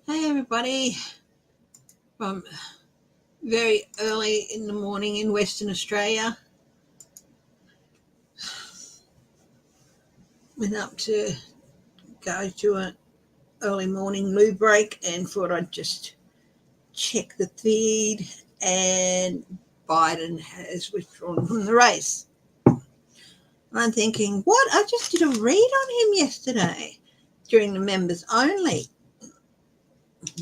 Hey everybody, from very early in the morning in Western Australia. Went up to go to an early morning loo break and thought I'd just check the feed, and Biden has withdrawn from the race. I'm thinking, what? I just did a read on him yesterday during the members only,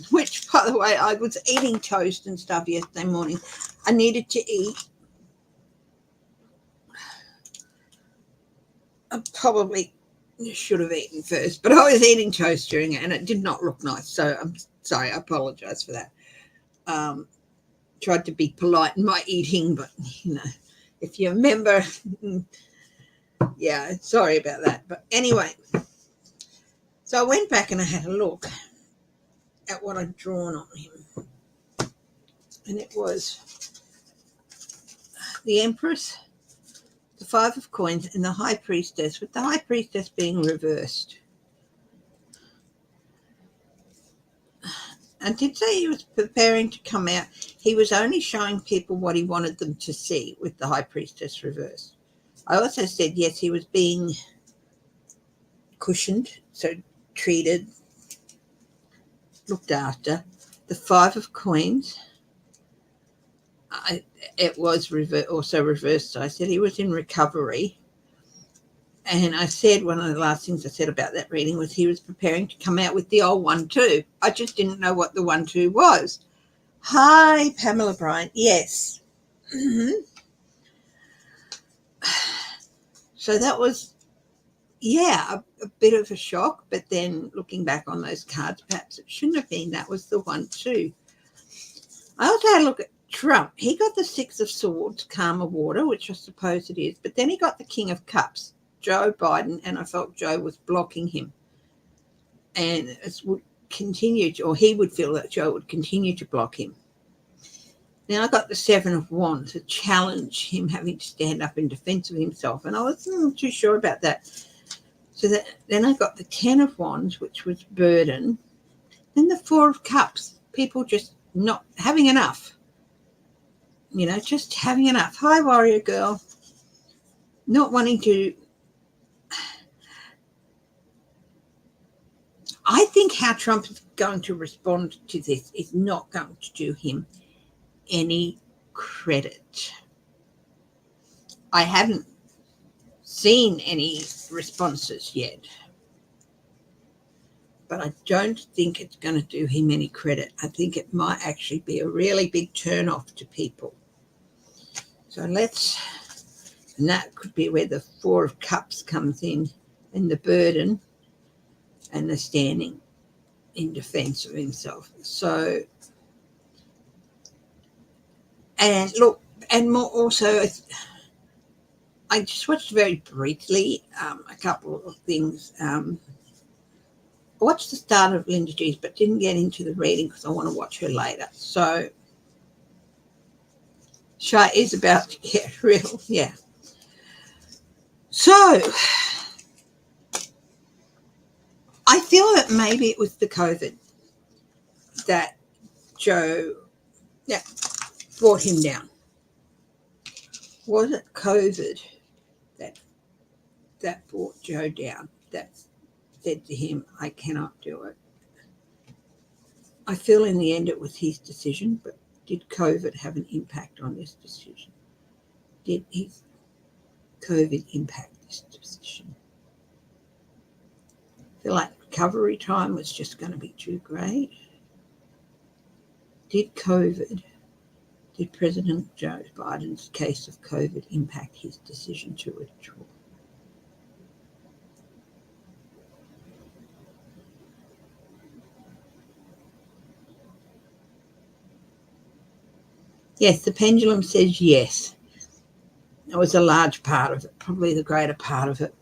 which, by the way, I was eating toast and stuff yesterday morning. I needed to eat. I probably should have eaten first, but I was eating toast during it and it did not look nice. So I'm sorry, I apologize for that. Tried to be polite in my eating, but if you remember, yeah, sorry about that. But anyway, so I went back and I had a look at what I'd drawn on him, and it was the Empress, the Five of Coins, and the High Priestess, with the High Priestess being reversed. I did say he was preparing to come out. He was only showing people what he wanted them to see with the High Priestess reversed. I also said, yes, he was being cushioned, so treated, looked after. The Five of Coins, it was also reversed. So I said he was in recovery. And I said, one of the last things I said about that reading was he was preparing to come out with the old 1-2. I just didn't know what the 1-2 was. Hi, Pamela Bryant. Yes. So that was, a bit of a shock. But then looking back on those cards, perhaps it shouldn't have been. That was the 1-2. I also had a look at Trump. He got the Six of Swords, Karma Water, which I suppose it is. But then he got the King of Cups, Joe Biden, and I felt Joe was blocking him. And it would continue to, or he would feel that Joe would continue to block him. Now I got the Seven of Wands, to challenge him having to stand up in defense of himself. And I wasn't too sure about that. So then I got the Ten of Wands, which was burden. Then the Four of Cups, people just not having enough. Just having enough. Hi, warrior girl. Not wanting to. I think how Trump is going to respond to this is not going to do him any credit. I haven't seen any responses yet, but I don't think it's going to do him any credit. I think it might actually be a really big turn-off to people. So and that could be where the Four of Cups comes in, and the burden and the standing in defense of himself. So, and look, and more also, I just watched very briefly a couple of things. I watched the start of Linda G's, but didn't get into the reading because I want to watch her later. So, Shy is about to get real, yeah. So, I feel that maybe it was the COVID that Joe brought him down. Was it COVID that brought Joe down, that said to him, I cannot do it? I feel in the end it was his decision, but did COVID have an impact on this decision? Did his COVID impact this decision? I feel like recovery time was just going to be too great. Did President Joe Biden's case of COVID impact his decision to withdraw? Yes, the pendulum says yes. It was a large part of it, probably the greater part of it.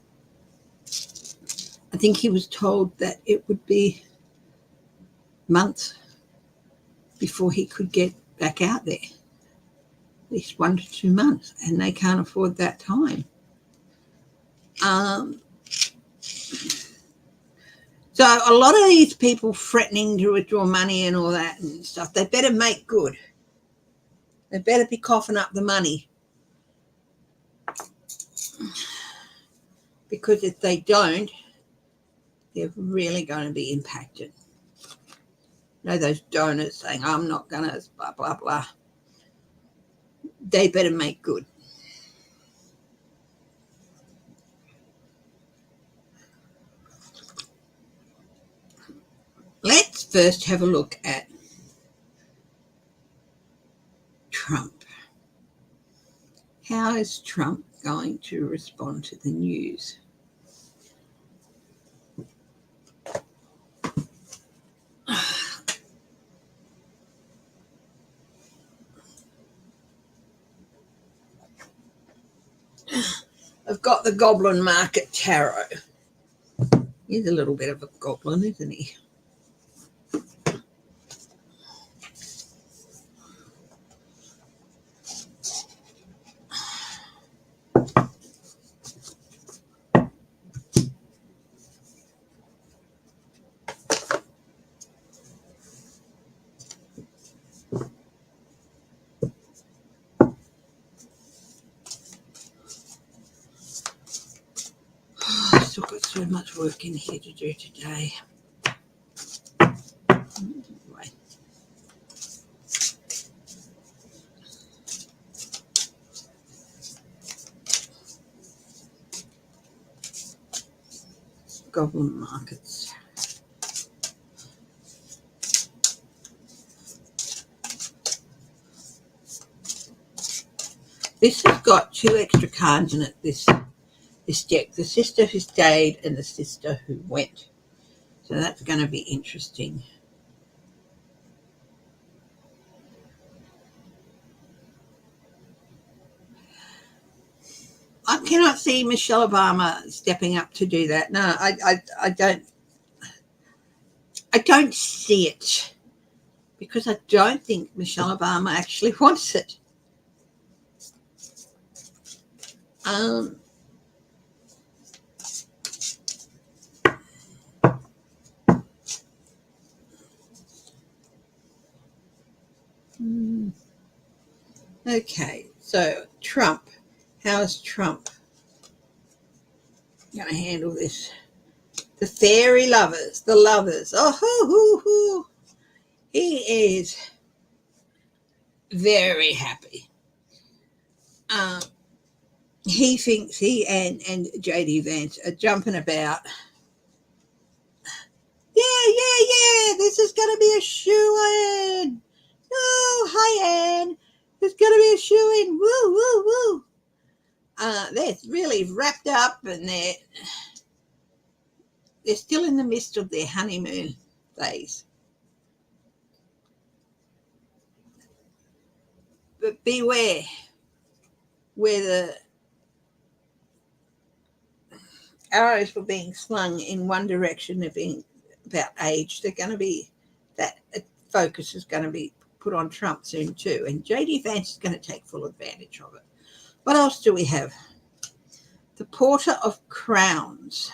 I think he was told that it would be months before he could get back out there, at least 1 to 2 months, and they can't afford that time. So a lot of these people threatening to withdraw money and all that and stuff, they better make good. They better be coughing up the money. Because if they don't, they're really going to be impacted. You know, those donors saying, I'm not going to, blah, blah, blah. They better make good. Let's first have a look at Trump. How is Trump going to respond to the news? I've got the Goblin Market Tarot. He's a little bit of a goblin, isn't he? I've still got so much work in here to do today. Anyway. Goblin Markets. This has got 2 extra cards in it, this deck. The sister who stayed and the sister who went. So that's going to be interesting. I cannot see Michelle Obama stepping up to do that. No, I don't see it, because I don't think Michelle Obama actually wants it. Okay, so Trump. How is Trump going to handle this? The fairy lovers, the lovers. Oh, hoo, hoo, hoo. He is very happy. He thinks he and JD Vance are jumping about. Yeah, this is going to be a shoo-in. Oh, hi, Anne. There's going to be a shoo-in. Woo, woo, woo. They're really wrapped up, and they're still in the midst of their honeymoon phase. But beware where the arrows were being slung in one direction, they're being about age. They're going to be, that focus is going to be put on Trump soon too. And JD Vance is going to take full advantage of it. What else do we have? The Porter of Crowns.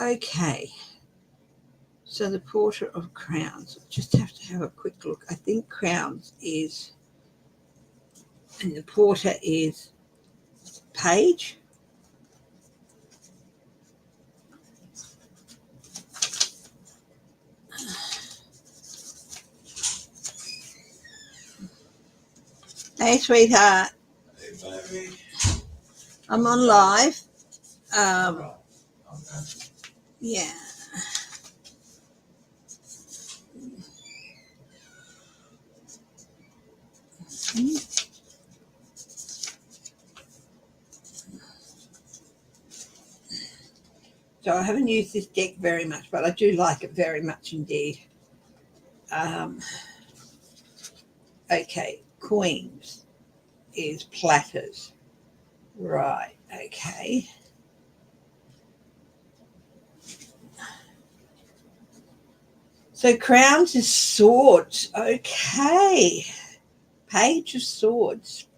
Okay. So the Porter of Crowns. Just have to have a quick look. I think Crowns is, and the Porter is Page. Hey, sweetheart. Hey, baby. I'm on live. Yeah. So I haven't used this deck very much, but I do like it very much indeed. Okay, Queens is platters. Right, okay. So Crowns is swords. Okay. Page of Swords.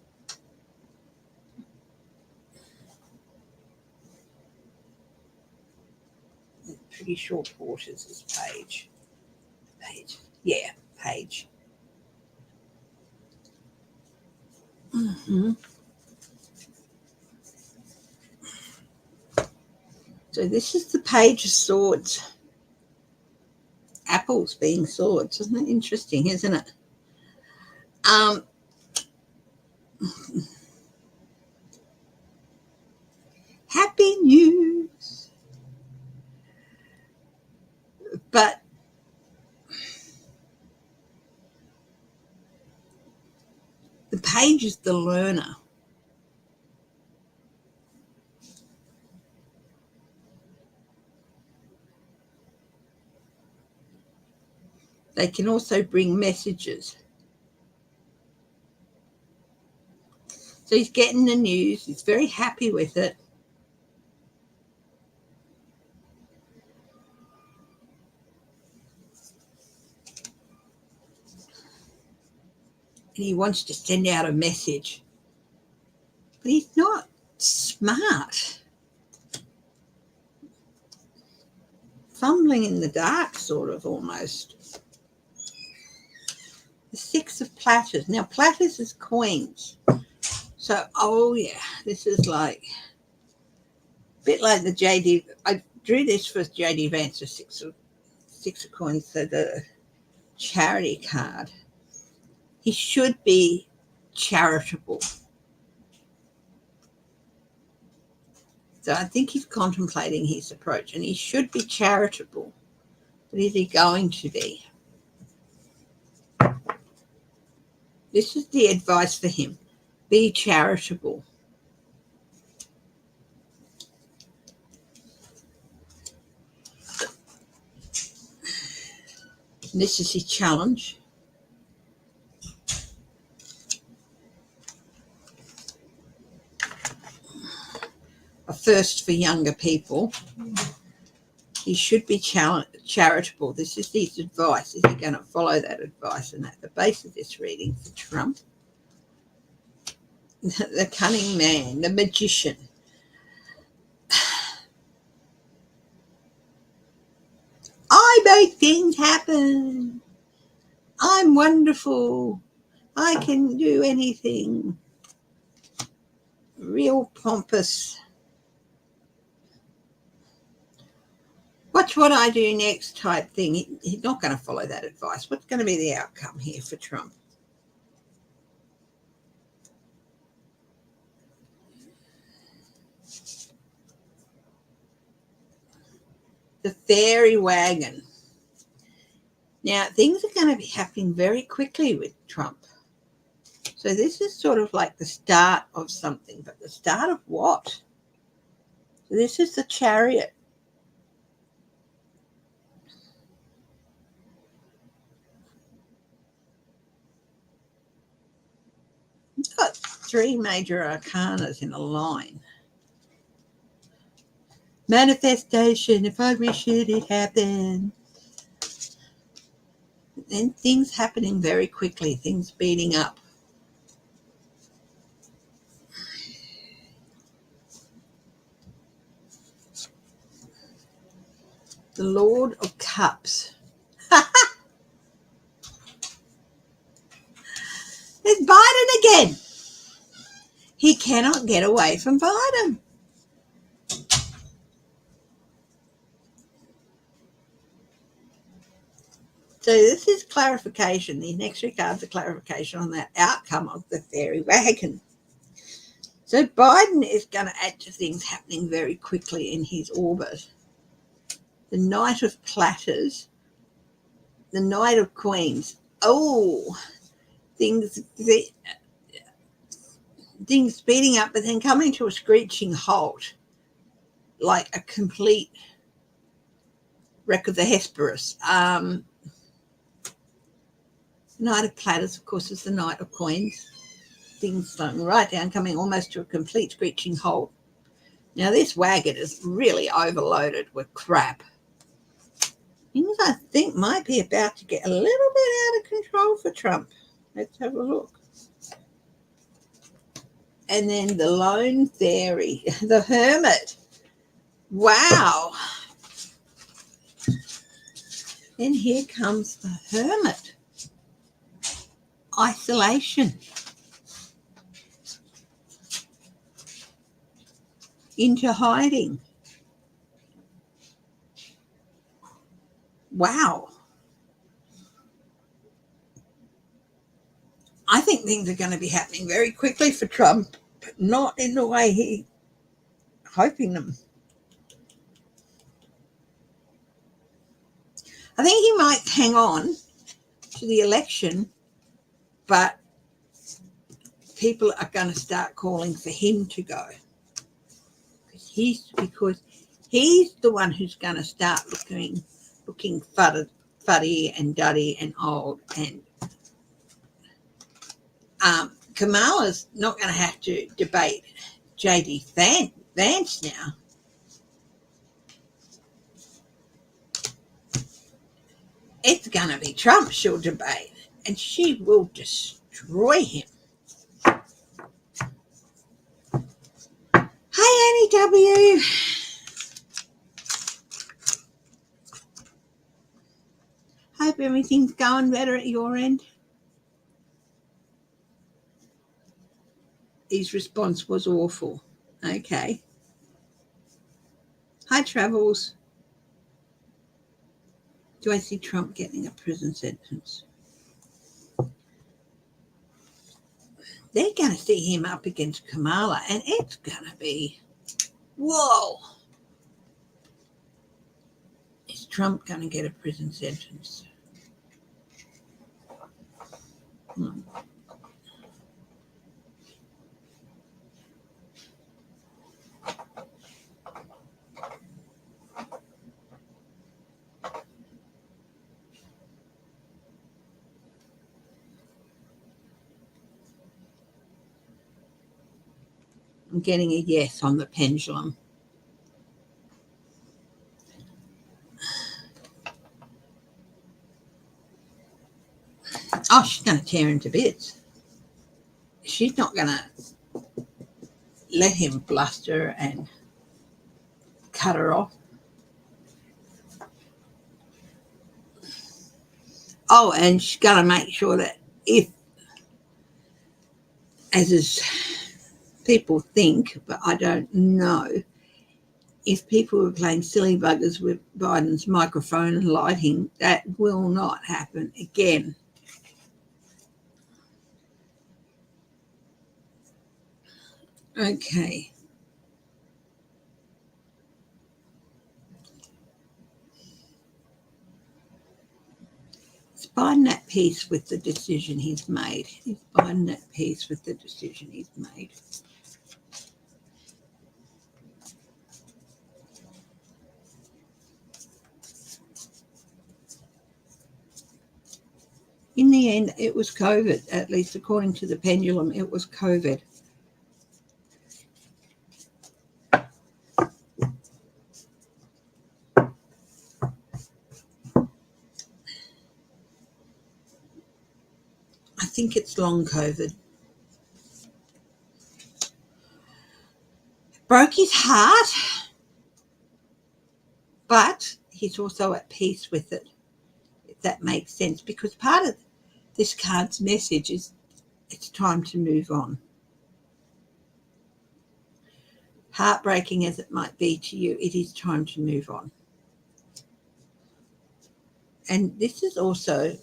pretty sure Porter's is page. Yeah, page. Mm-hmm. So this is the page of swords. Apples being swords. Isn't it interesting, isn't it? Happy news. But the page is the learner. They can also bring messages. So he's getting the news. He's very happy with it. And he wants to send out a message. But he's not smart. Fumbling in the dark, sort of, almost. The 6 of platters. Now, platters is coins. So, oh yeah, this is like a bit like the JD. I drew this for JD Vance, the six of coins, so the charity card. He should be charitable. So I think he's contemplating his approach, and he should be charitable. But is he going to be? This is the advice for him. Be charitable. And this is his challenge. A first for younger people. He should be charitable. This is his advice. Is he going to follow that advice? And at the base of this reading for Trump, the cunning man, the magician. I make things happen. I'm wonderful. I can do anything. Real pompous. Watch what I do next type thing. He's not going to follow that advice. What's going to be the outcome here for Trump? The fairy wagon. Now, things are going to be happening very quickly with Trump. So this is sort of like the start of something, but the start of what? So this is the Chariot. It's got 3 major arcanas in a line. Manifestation, if I wish it, it happened. And things happening very quickly, things speeding up. The Lord of Cups. There's Biden again. He cannot get away from Biden. So this is clarification. The next 3 cards are clarification on that outcome of the fairy wagon. So Biden is going to add to things happening very quickly in his orbit. The Knight of Platters. The Knight of Queens. Oh, things speeding up, but then coming to a screeching halt, like a complete wreck of the Hesperus. Knight of Platters, of course, is the Knight of Coins. Things slowing right down, coming almost to a complete screeching halt. Now, this wagon is really overloaded with crap. Things I think might be about to get a little bit out of control for Trump. Let's have a look. And then the Lone Fairy, the Hermit. Wow. Then here comes the hermit. Isolation. Into hiding. Wow. I think things are going to be happening very quickly for Trump, but not in the way he's hoping them. I think he might hang on to the election, but people are going to start calling for him to go. Because he's the one who's going to start looking fuddy and duddy and old. And Kamala's not going to have to debate J.D. Vance now. It's going to be Trump she'll debate, and she will destroy him. Hey, Annie W. Hope everything's going better at your end. His response was awful. Okay. Hi, Travels. Do I see Trump getting a prison sentence? They're going to see him up against Kmala, and it's going to be, whoa. Is Trump going to get a prison sentence? I'm getting a yes on the pendulum. Oh, she's going to tear him to bits. She's not going to let him bluster and cut her off. Oh, and she's going to make sure that if, as people think, but I don't know, if people were playing silly buggers with Biden's microphone and lighting, that will not happen again. Okay. Is Biden at peace with the decision he's made? Is Biden at peace with the decision he's made? In the end, it was COVID, at least according to the pendulum, it was COVID. I think it's long COVID. Broke his heart, but he's also at peace with it, if that makes sense, because part of this card's message is it's time to move on. Heartbreaking as it might be to you, it is time to move on. And this is also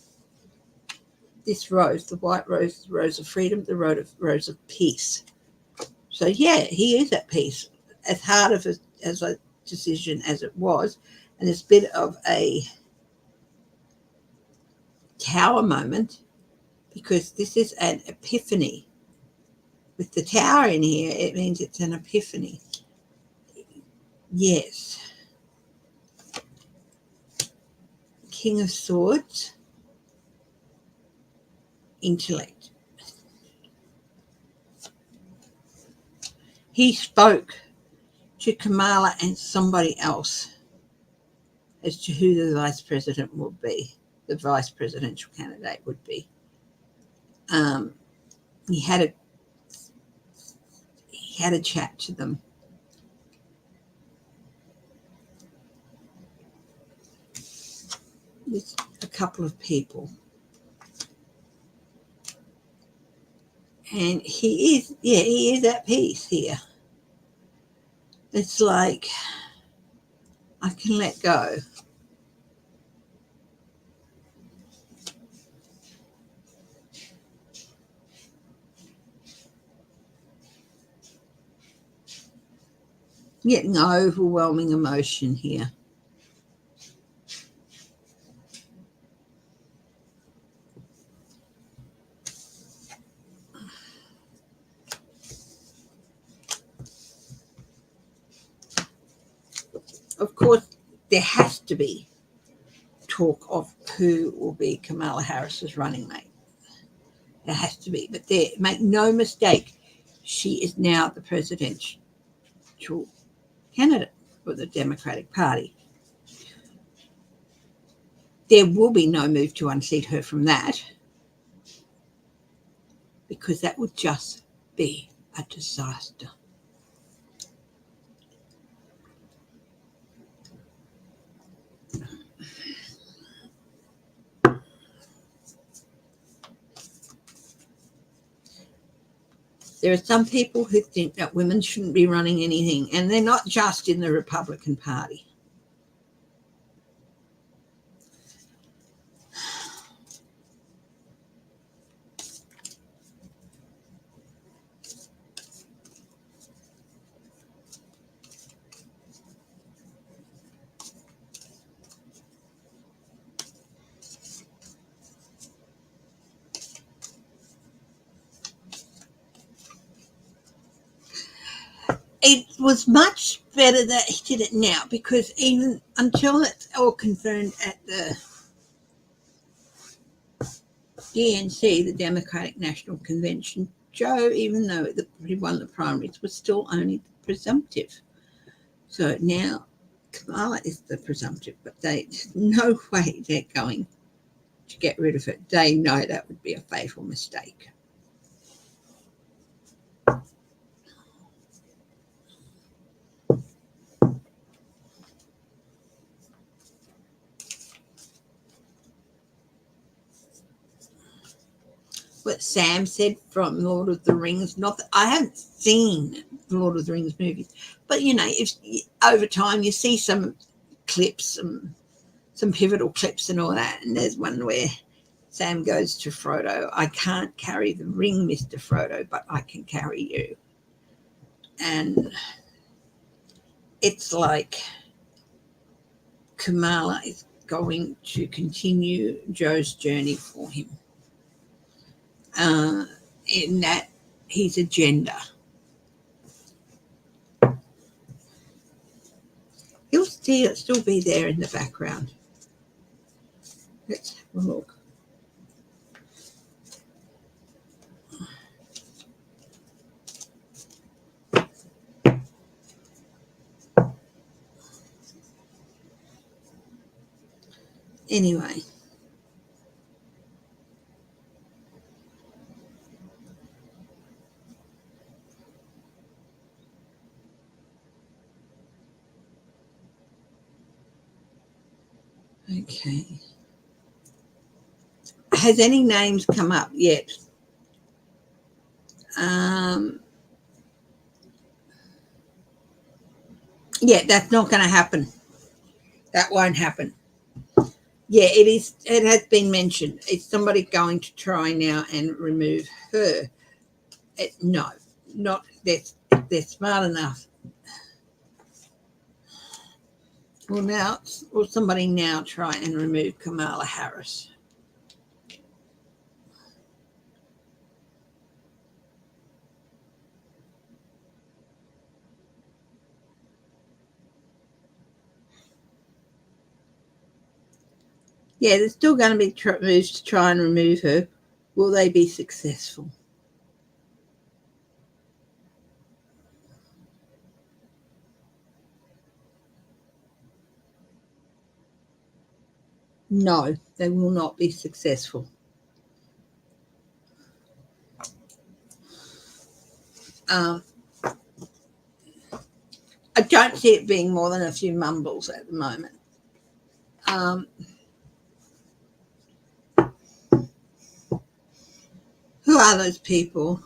this rose, the white rose, the rose of freedom, the rose of peace. So yeah, he is at peace, as hard of as a decision as it was, and it's a bit of a tower moment, because this is an epiphany. With the tower in here, it means it's an epiphany. Yes. King of Swords. Intellect. He spoke to Kmala and somebody else as to who the vice president would be, the vice presidential candidate would be. He had a chat to them. with a couple of people. And he is at peace here. It's like, I can let go. Getting overwhelming emotion here. Of course, there has to be talk of who will be Kamala Harris's running mate. There has to be. But there, make no mistake, she is now the presidential candidate for the Democratic Party. There will be no move to unseat her from that, because that would just be a disaster. There are some people who think that women shouldn't be running anything, and they're not just in the Republican Party. It was much better that he did it now, because even until it's all confirmed at the DNC, the Democratic National Convention, Joe, even though he won the primaries, was still only the presumptive. So now Kmala is the presumptive, but there's no way they're going to get rid of it. They know that would be a fatal mistake. What Sam said from Lord of the Rings, not that I haven't seen the Lord of the Rings movies, but if over time you see some clips, some pivotal clips and all that, and there's one where Sam goes to Frodo, "I can't carry the ring, Mr. Frodo, but I can carry you." And it's like Kmala is going to continue Joe's journey for him. In that his agenda. He'll still be there in the background. Let's have a look. Anyway. Okay. Has any names come up yet? Yeah, that's not going to happen. That won't happen. Yeah, it is. It has been mentioned. Is somebody going to try now and remove her? No, not. They're smart enough. Will somebody now try and remove Kamala Harris? Yeah, there's still going to be moves to try and remove her. Will they be successful? No, they will not be successful. I don't see it being more than a few mumbles at the moment. Who are those people?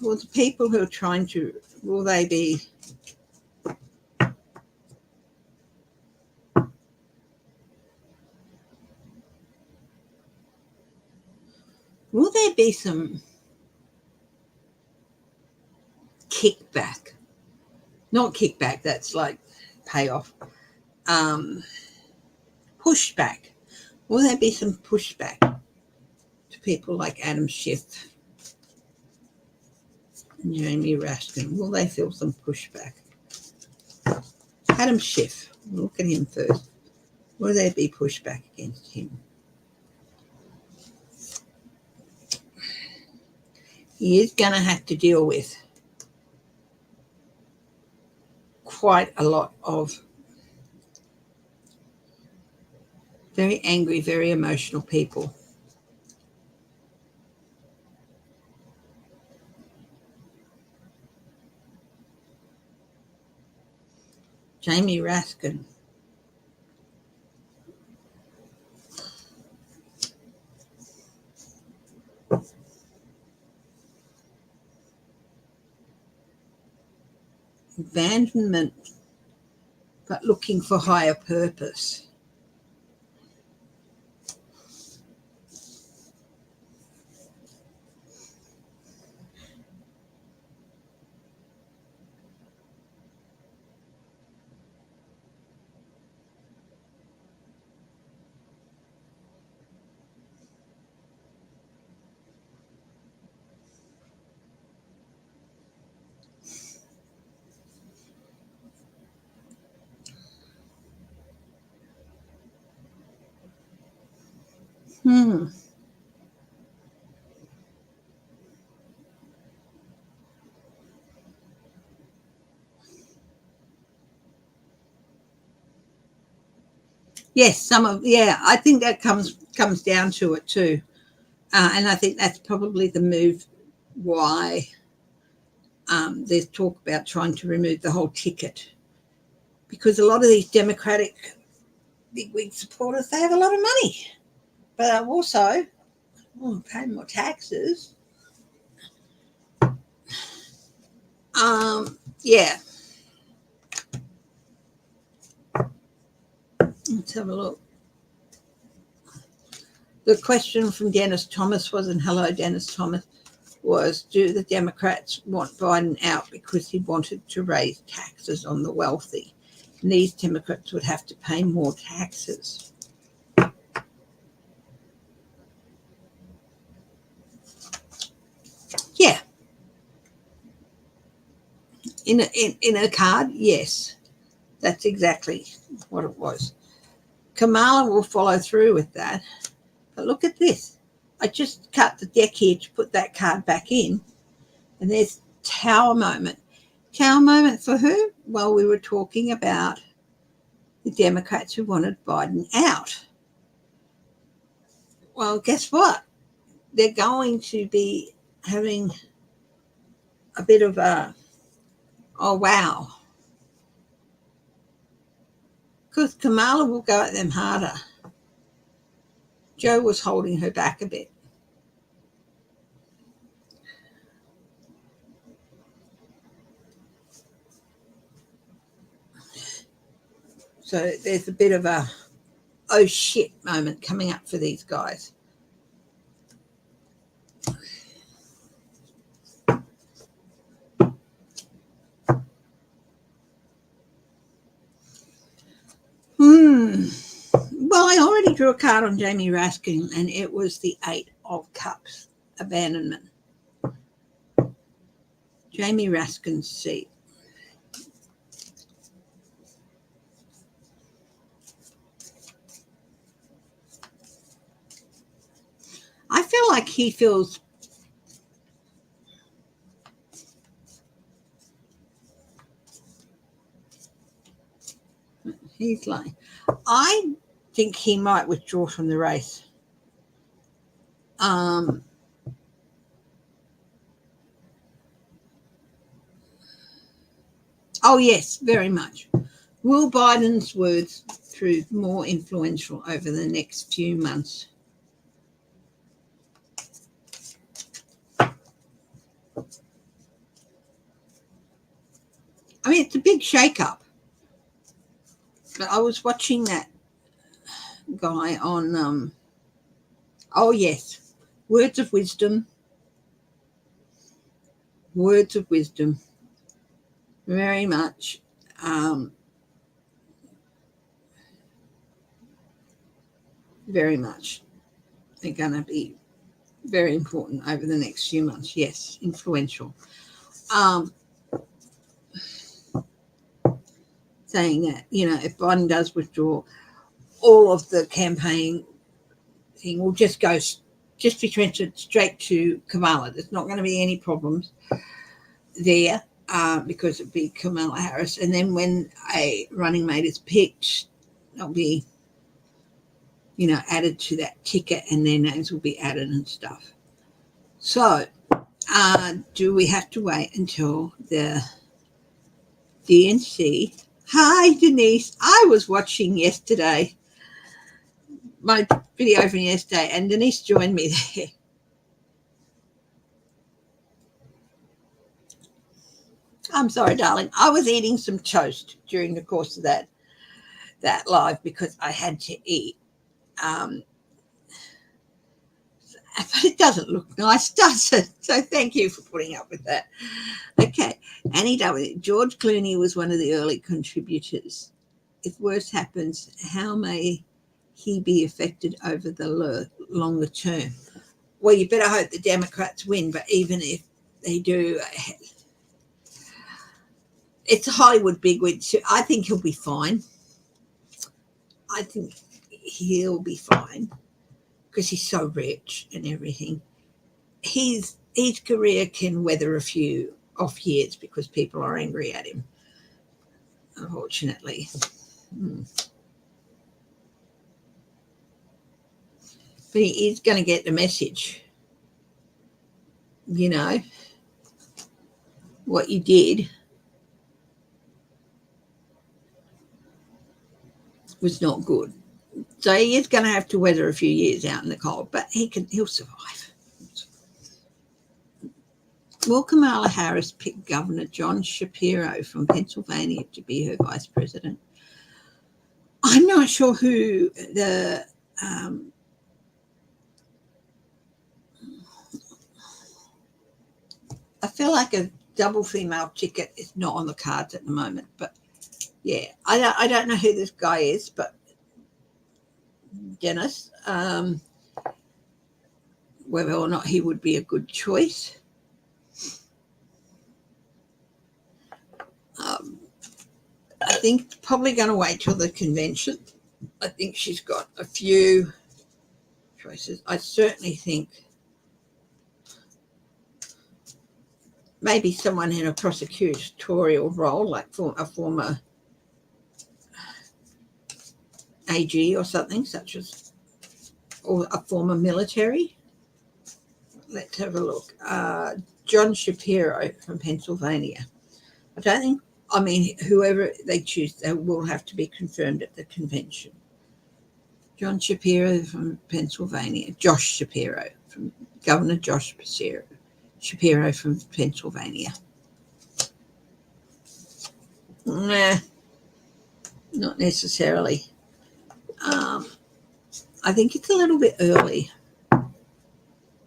Well, the people who are trying to, will there be some kickback? Not kickback, that's like payoff. Pushback. Will there be some pushback to people like Adam Schiff and Jamie Raskin? Will they feel some pushback? Adam Schiff, we'll look at him first. Will there be pushback against him? He is going to have to deal with quite a lot of very angry, very emotional people. Jamie Raskin. Abandonment, but looking for higher purpose. Yes, I think that comes down to it too. And I think that's probably the move why there's talk about trying to remove the whole ticket. Because a lot of these Democratic bigwig supporters, they have a lot of money. But also, pay more taxes. Yeah. Let's have a look. The question from Dennis Thomas was, and hello, Dennis Thomas, was, do the Democrats want Biden out because he wanted to raise taxes on the wealthy? And these Democrats would have to pay more taxes. Yeah. In a card, yes. That's exactly what it was. Kmala will follow through with that. But look at this. I just cut the deck here to put that card back in. And there's Tower Moment. Tower Moment for who? Well, we were talking about the Democrats who wanted Biden out. Well, guess what? They're going to be having a bit of a, oh, wow. Because Kmala will go at them harder. Joe was holding her back a bit. So there's a bit of a, oh shit moment coming up for these guys. Well, I already drew a card on Jamie Raskin, and it was the 8 of Cups, abandonment. Jamie Raskin's seat. I feel like he feels he's like, I think he might withdraw from the race. Oh yes, very much. Will Biden's words prove more influential over the next few months? I mean, it's a big shake-up. But I was watching that guy on, oh yes, Words of Wisdom. Words of Wisdom. Very much. Very much. They're going to be very important over the next few months. Yes, influential. Saying that, if Biden does withdraw, all of the campaign thing will just be transferred straight to Kmala. There's not going to be any problems there because it'll be Kmala Harris. And then when a running mate is picked, they'll be, added to that ticket and their names will be added and stuff. So do we have to wait until the DNC? Hi, Denise. I was watching yesterday, my video from yesterday, and Denise joined me there. I'm sorry, darling. I was eating some toast during the course of that live because I had to eat. But it doesn't look nice, does it? So thank you for putting up with that. Okay. Annie W. George Clooney was one of the early contributors. If worse happens, how may he be affected over the longer term? Well, you better hope the Democrats win, but even if they do, it's a Hollywood bigwig. I think he'll be fine. I think he'll be fine because he's so rich and everything. His career can weather a few off years because people are angry at him, unfortunately. But he is going to get the message. What you did was not good. So he is going to have to weather a few years out in the cold, but he'll survive. Will Kamala Harris pick Governor John Shapiro from Pennsylvania to be her vice president? I'm not sure who the I feel like a double female ticket is not on the cards at the moment, but yeah, I don't know who this guy is, but Dennis, whether or not he would be a good choice. I think probably going to wait till the convention. I think she's got a few choices. I certainly think maybe someone in a prosecutorial role, like a former AG or something, or a former military. Let's have a look. John Shapiro from Pennsylvania. Whoever they choose, they will have to be confirmed at the convention. John Shapiro from Pennsylvania. Josh Shapiro, Governor Josh Shapiro from Pennsylvania. Nah, not necessarily. I think it's a little bit early.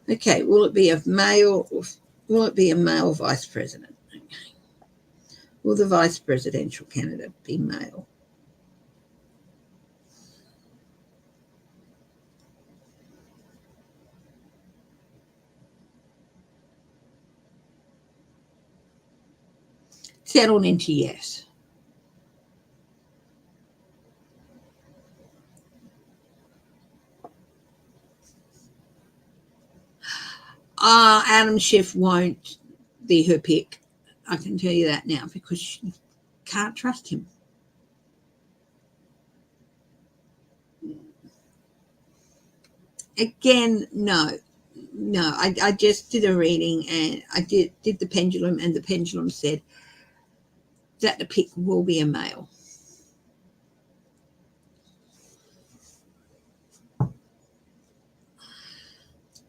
Okay, will it be a male vice president? Okay. Will the vice presidential candidate be male? Settled into yes. Adam Schiff won't be her pick. I can tell you that now because she can't trust him. Again, no. I just did a reading and I did the pendulum, and the pendulum said that the pick will be a male.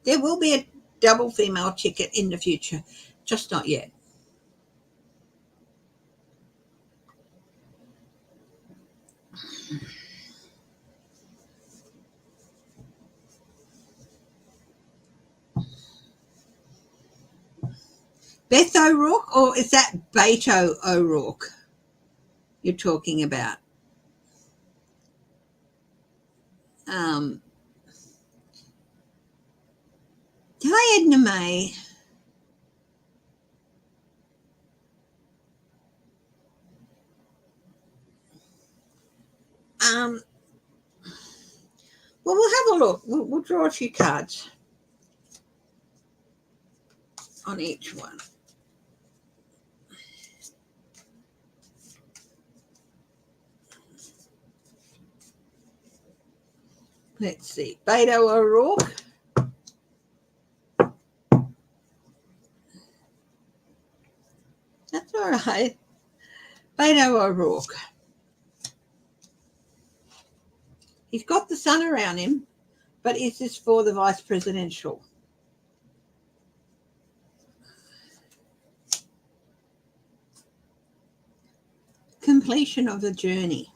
There will be a double female ticket in the future, just not yet. Beth O'Rourke, or is that Beto O'Rourke you're talking about? Hi, Edna May. Well, we'll have a look. We'll draw a few cards on each one. Let's see. Beto O'Rourke. That's all right. Beto O'Rourke. He's got the sun around him, but is this for the vice presidential? Completion of the journey.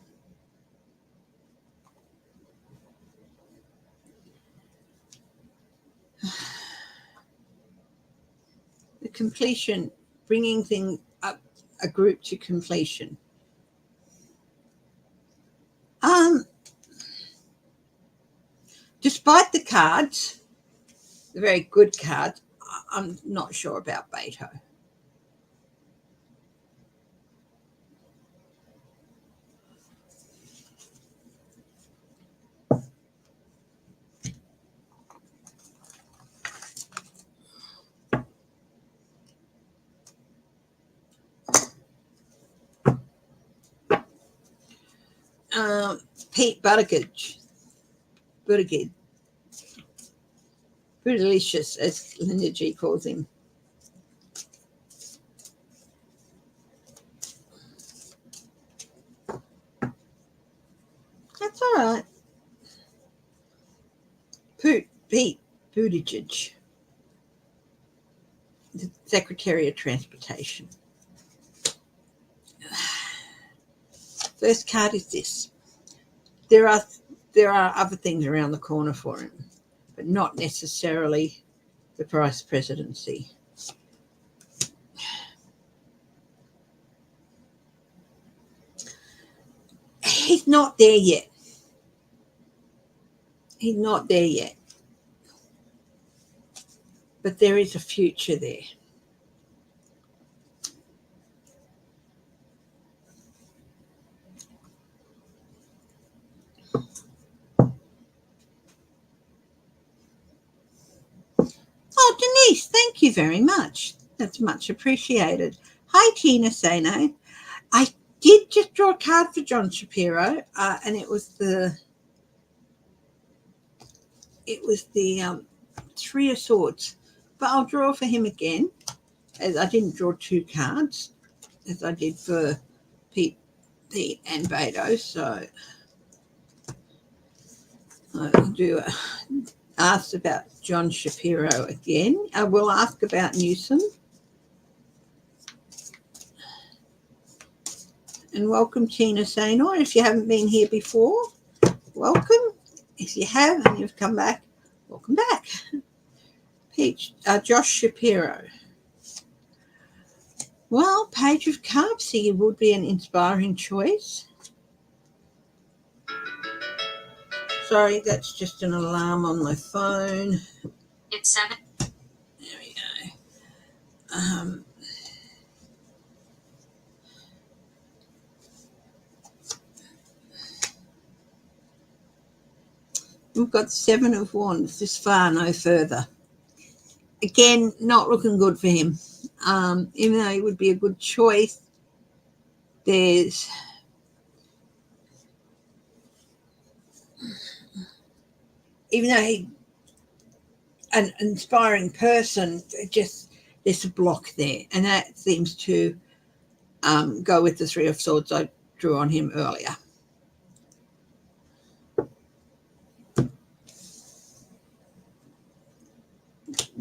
The completion, bringing things up, a group to completion. Despite the cards, the very good cards, I'm not sure about Beto. Pete Buttigieg. Bootylicious, as Linda G calls him. That's all right. Pete Buttigieg, the Secretary of Transportation. First card is this. There are other things around the corner for him, but not necessarily the vice presidency. He's not there yet. He's not there yet. But there is a future there. Oh, Denise, thank you very much. That's much appreciated. Hi, Tina Sano. I did just draw a card for John Shapiro, and it was the Three of Swords. But I'll draw for him again, as I didn't draw two cards, as I did for Pete and Beto. So I'll do ask about John Shapiro again. I will ask about Newsom. And welcome, Tina Sanor. If you haven't been here before, welcome. If you have and you've come back, welcome back. Josh Shapiro. Well, Page of Cups here would be an inspiring choice. Sorry, that's just an alarm on my phone. It's 7. There we go. We've got Seven of Wands, this far, no further. Again, not looking good for him. Even though he would be a good choice, even though he's an inspiring person, there's a block there. And that seems to go with the Three of Swords I drew on him earlier.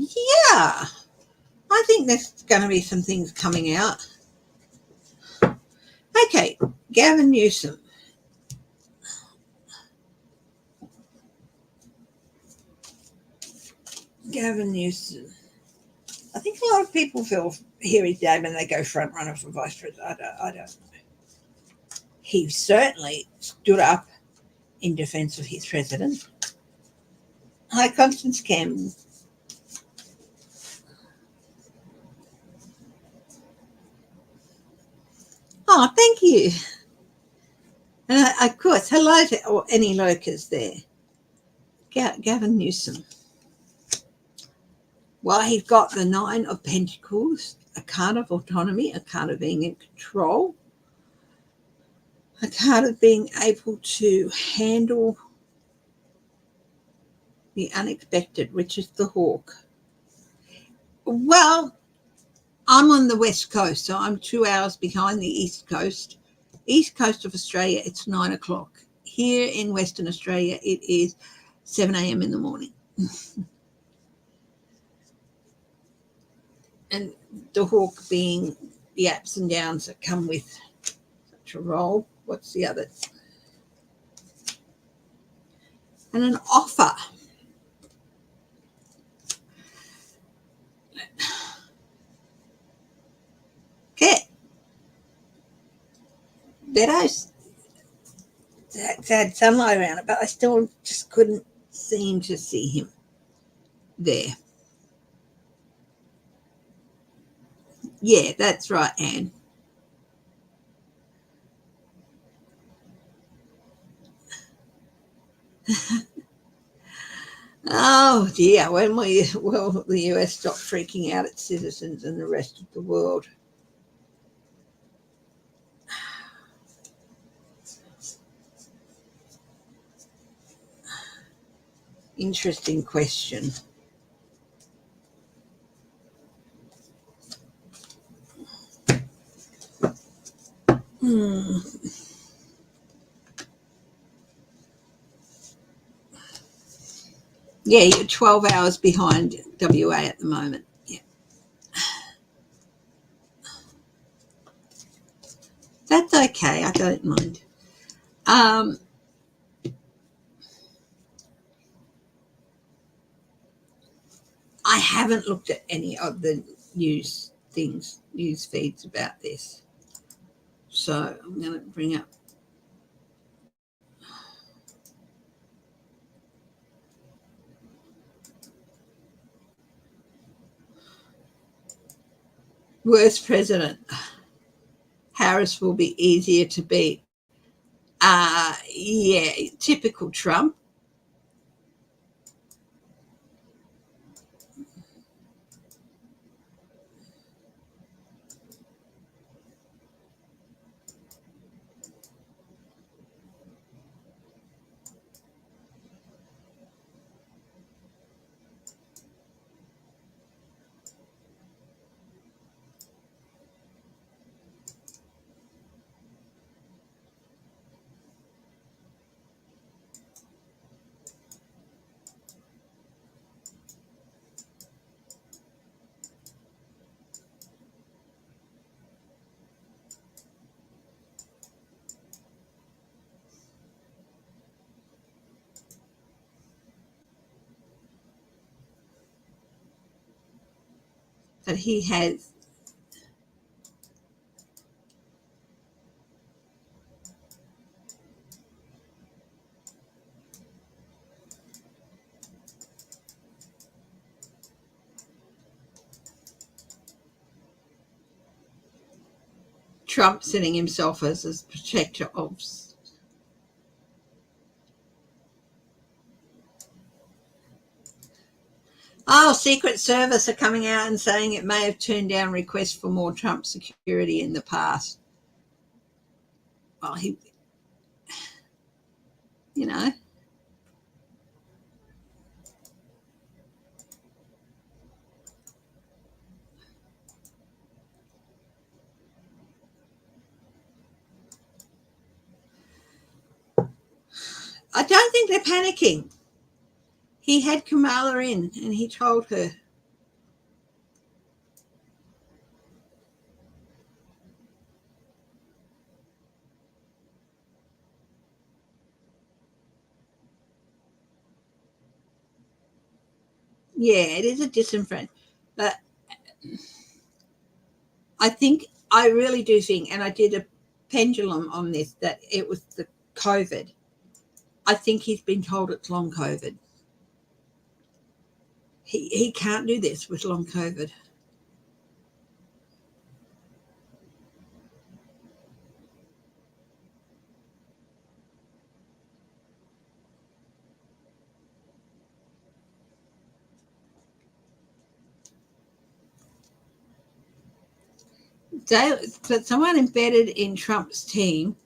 Yeah, I think there's going to be some things coming out. Okay, Gavin Newsom. Gavin Newsom. I think a lot of people hear his name and they go front runner for vice president. I don't know. He certainly stood up in defence of his president. Hi, Constance Campbell. Oh, thank you. And of course, hello to any locals there. Gavin Newsom. Well, he's got the Nine of Pentacles, a card of autonomy, a card of being in control, a card of being able to handle the unexpected, which is the Hawk. Well, I'm on the West Coast, so I'm 2 hours behind the East Coast. East Coast of Australia, it's 9 o'clock. Here in Western Australia, it is 7 a.m. in the morning. And the Hawk being the ups and downs that come with such a role. What's the other? And an offer. Okay. Beddoes. That's had sunlight around it, but I still just couldn't seem to see him there. Yeah, that's right, Anne. Oh dear, when will the US stop freaking out its citizens and the rest of the world? Interesting question. Yeah, you're 12 hours behind WA at the moment. Yeah. That's okay. I don't mind. I haven't looked at any of the news feeds about this. So I'm going to bring up. Worst president. Harris will be easier to beat. Yeah, typical Trump. That he has. Trump setting himself as a protector of. Oh, Secret Service are coming out and saying it may have turned down requests for more Trump security in the past. Well, you know. I don't think they're panicking. He had Kmala in and he told her Yeah, it is a disenfranchisement. But I really do think, and I did a pendulum on this, that it was the COVID. I think he's been told it's long COVID. He can't do this with long COVID. But someone embedded in Trump's team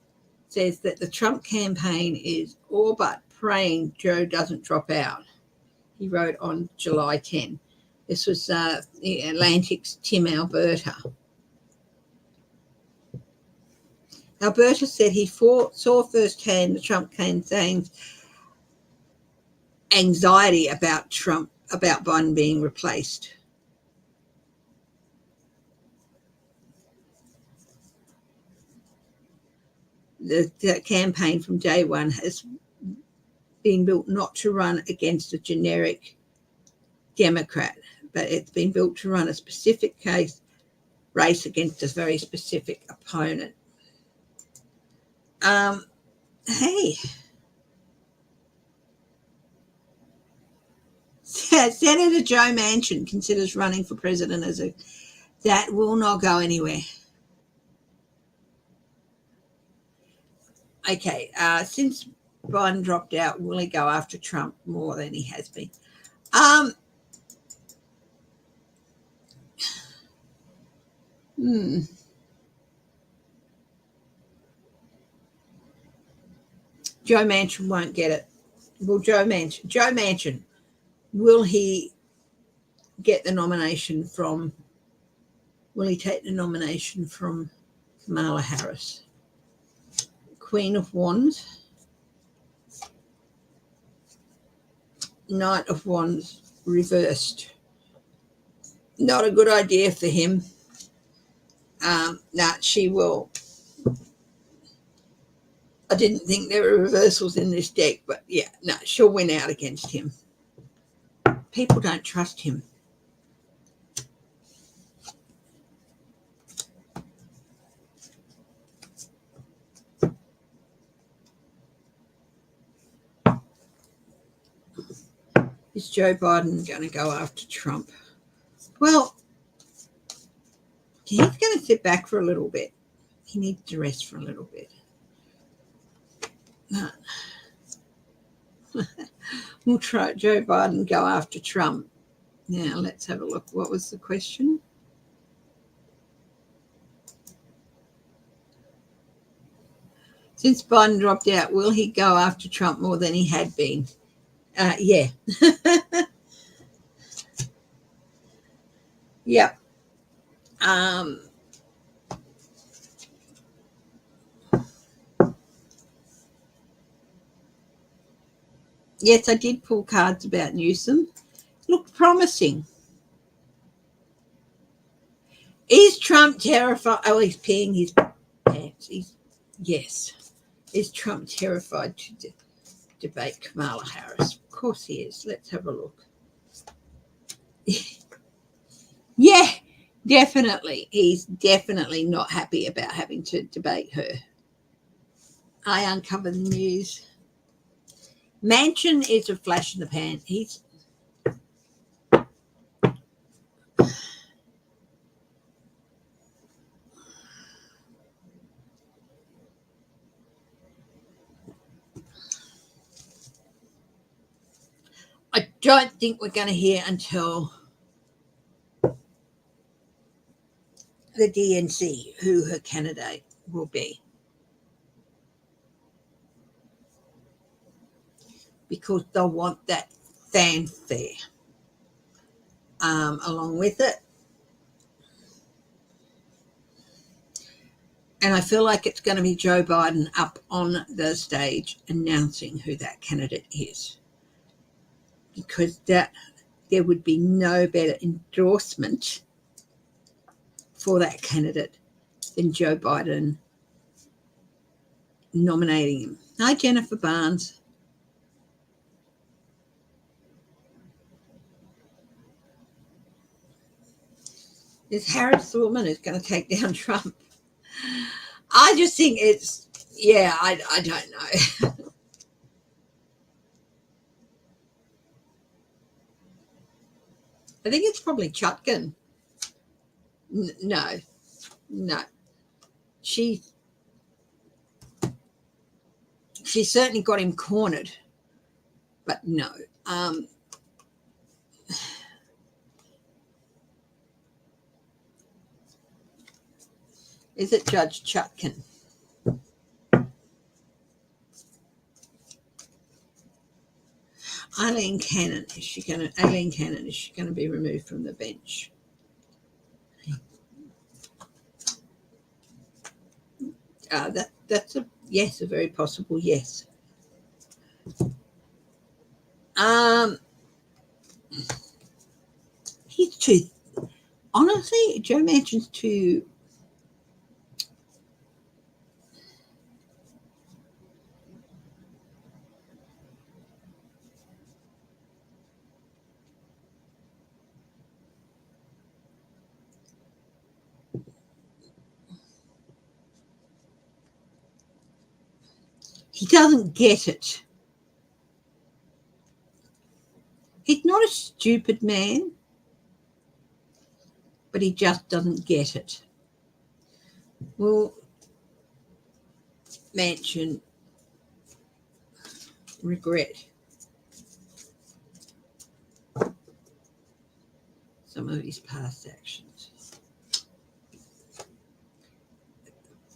says that the Trump campaign is all but praying Joe doesn't drop out. He wrote on July 10. This was the Atlantic's Tim Alberta. Alberta said he saw firsthand the Trump campaign's anxiety about Biden being replaced. The campaign from day one has been built not to run against a generic Democrat, but it's been built to run a specific race against a very specific opponent. Hey, Senator Joe Manchin considers running for president that will not go anywhere. Okay, since Biden dropped out, will he go after Trump more than he has been? Joe Manchin won't get it. Well, Joe Manchin, will he get the nomination from? Will he take the nomination from Kamala Harris? Queen of Wands, Knight of Wands reversed. Not a good idea for him. She will. I didn't think there were reversals in this deck, but yeah, no, she'll win out against him. People don't trust him. Is Joe Biden going to go after Trump? Well, he's going to sit back for a little bit. He needs to rest for a little bit. We'll try Joe Biden go after Trump. Now, let's have a look. What was the question? Since Biden dropped out, will he go after Trump more than he had been? Yeah. Yep. Yes, I did pull cards about Newsom. Looked promising. Is Trump terrified? Oh, he's peeing his pants. Yes. Is Trump terrified to debate Kamala Harris? Of course he is. Let's have a look. Yeah, definitely. He's definitely not happy about having to debate her. I uncover the news. Manchin is a flash in the pan. I don't think we're going to hear until the DNC who her candidate will be, because they'll want that fanfare along with it. And I feel like it's going to be Joe Biden up on the stage announcing who that candidate is, because there would be no better endorsement for that candidate than Joe Biden nominating him. Hi, Jennifer Barnes. Is Harris the woman who's going to take down Trump? I just think it's, yeah, I don't know. I think it's probably Chutkin. No. She certainly got him cornered, but no. Is it Judge Chutkin? Eileen Cannon, is she going to be removed from the bench? That's a yes, a very possible yes. He's too, honestly, Joe Manchin's too, he doesn't get it. He's not a stupid man, but he just doesn't get it. Will Manchin regret some of his past actions?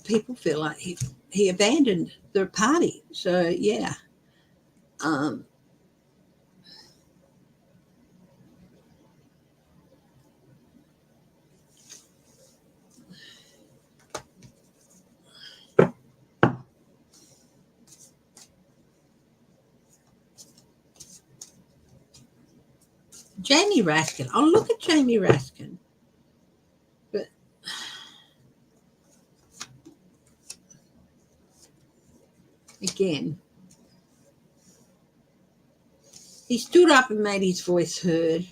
People feel like he abandoned the party. So, yeah. Jamie Raskin. I'll look at Jamie Raskin. But again, he stood up and made his voice heard.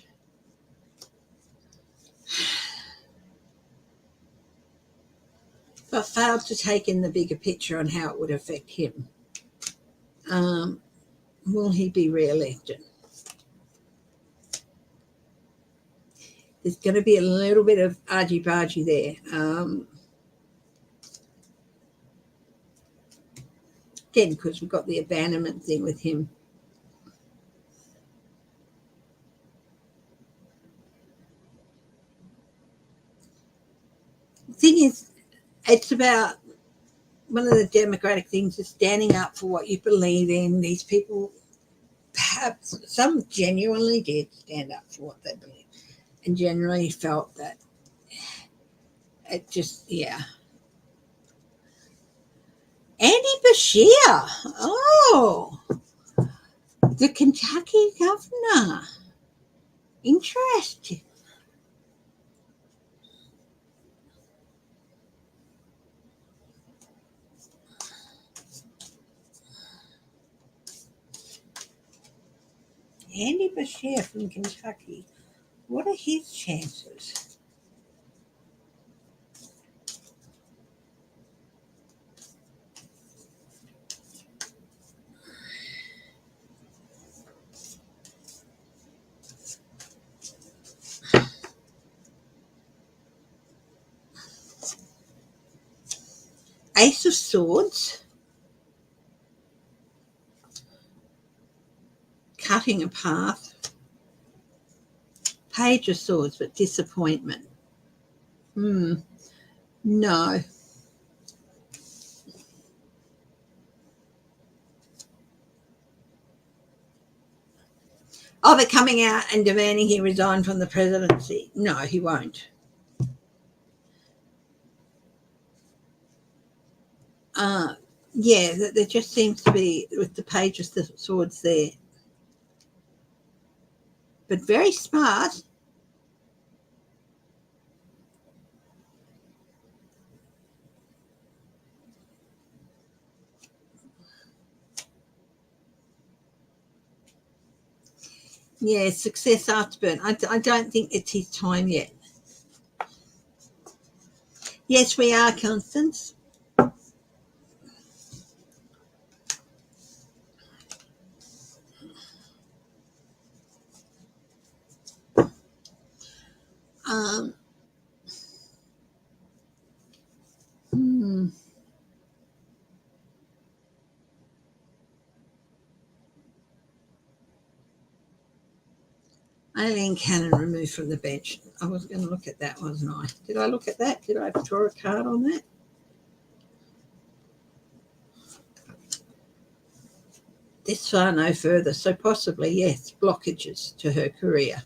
But failed to take in the bigger picture on how it would affect him. Will he be re-elected? There's going to be a little bit of argy-bargy there. Again, because we've got the abandonment thing with him. The thing is, it's about one of the democratic things is standing up for what you believe in. These people, perhaps some genuinely did stand up for what they believe and generally felt that it just, yeah. Andy Bashir. Oh, the Kentucky governor. Interesting. Andy Bashir from Kentucky. What are his chances? Ace of Swords. Cutting a path. Page of Swords, but disappointment. No. Oh, they're coming out and demanding he resign from the presidency. No, he won't. Yeah, there just seems to be, with the Page of Swords there. But very smart. Yeah, success after burn. I don't think it's his time yet. Yes, we are, Constance. Um, hmm. Aileen Cannon removed from the bench. I was going to look at that, wasn't I? Did I look at that? Did I draw a card on that? This far, no further. So possibly, yes, blockages to her career.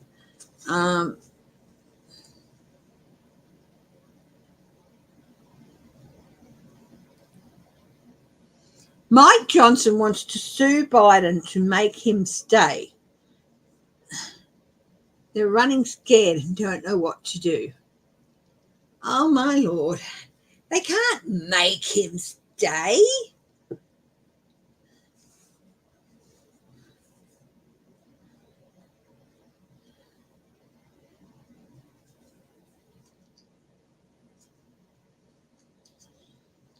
Mike Johnson wants to sue Biden to make him stay. They're running scared and don't know what to do. Oh, my Lord. They can't make him stay.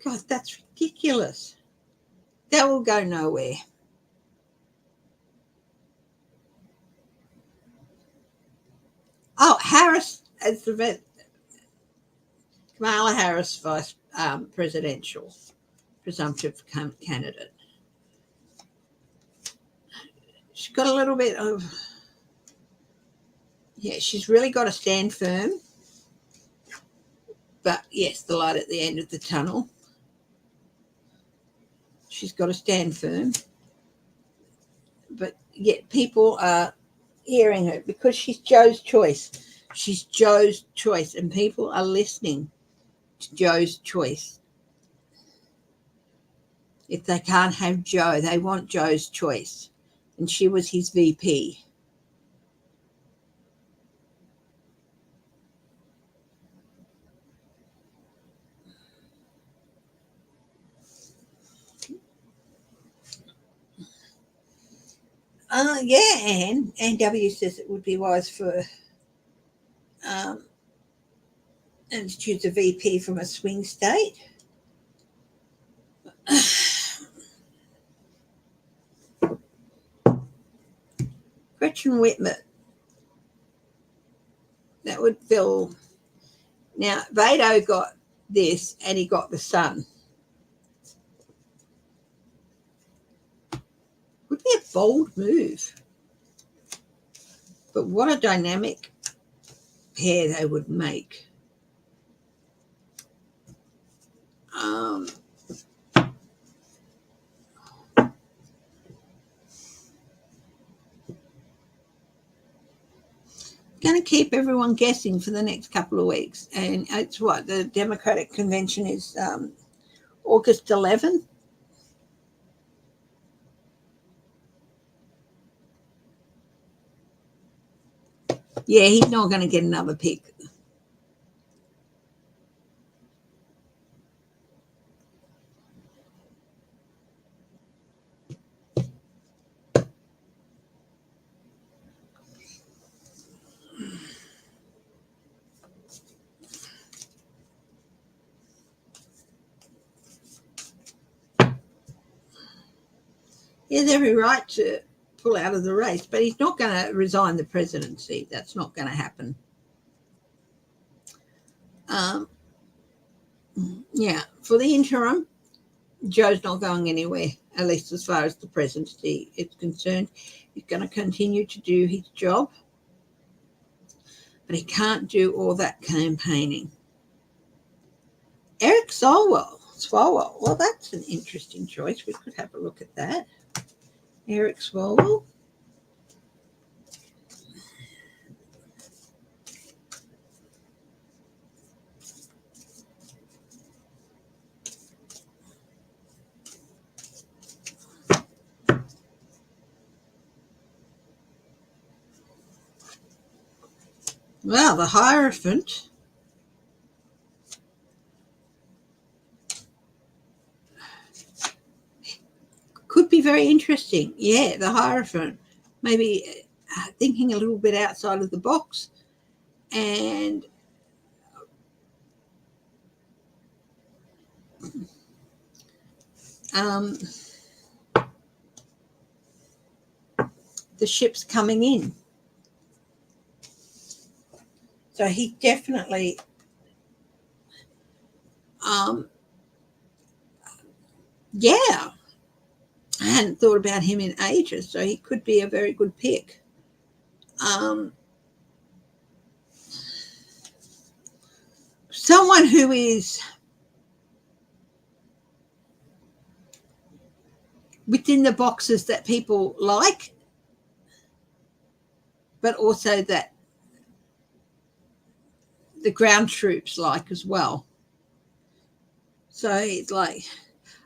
God, that's ridiculous. That will go nowhere. Oh, Harris as the Kamala Harris vice presidential presumptive candidate. She's got a little bit of, yeah, she's really got to stand firm. But yes, the light at the end of the tunnel. She's got to stand firm. But yet people are hearing her because she's Joe's choice. She's Joe's choice, and people are listening to Joe's choice. If they can't have Joe, they want Joe's choice. And she was his VP. Yeah, Anne W says it would be wise for and to choose a VP from a swing state. Gretchen Whitmer. That would fill. Now, Beto got this and he got the sun. Would be a bold move. But what a dynamic pair they would make. Going to keep everyone guessing for the next couple of weeks. And it's what? The Democratic Convention is August 11th. Yeah, he's not going to get another pick. He has every right to pull out of the race, but he's not going to resign the presidency. That's not going to happen. Yeah, for the interim, Joe's not going anywhere, at least as far as the presidency is concerned. He's going to continue to do his job, but he can't do all that campaigning. Eric Swalwell. Well, that's an interesting choice. We could have a look at that. Eric Swalwell. Well, the Hierophant. Could be very interesting. Yeah, the Hierophant. Maybe thinking a little bit outside of the box. And the ships coming in. So he definitely yeah, I hadn't thought about him in ages, so he could be a very good pick. Someone who is within the boxes that people like, but also that the ground troops like as well. So it's like,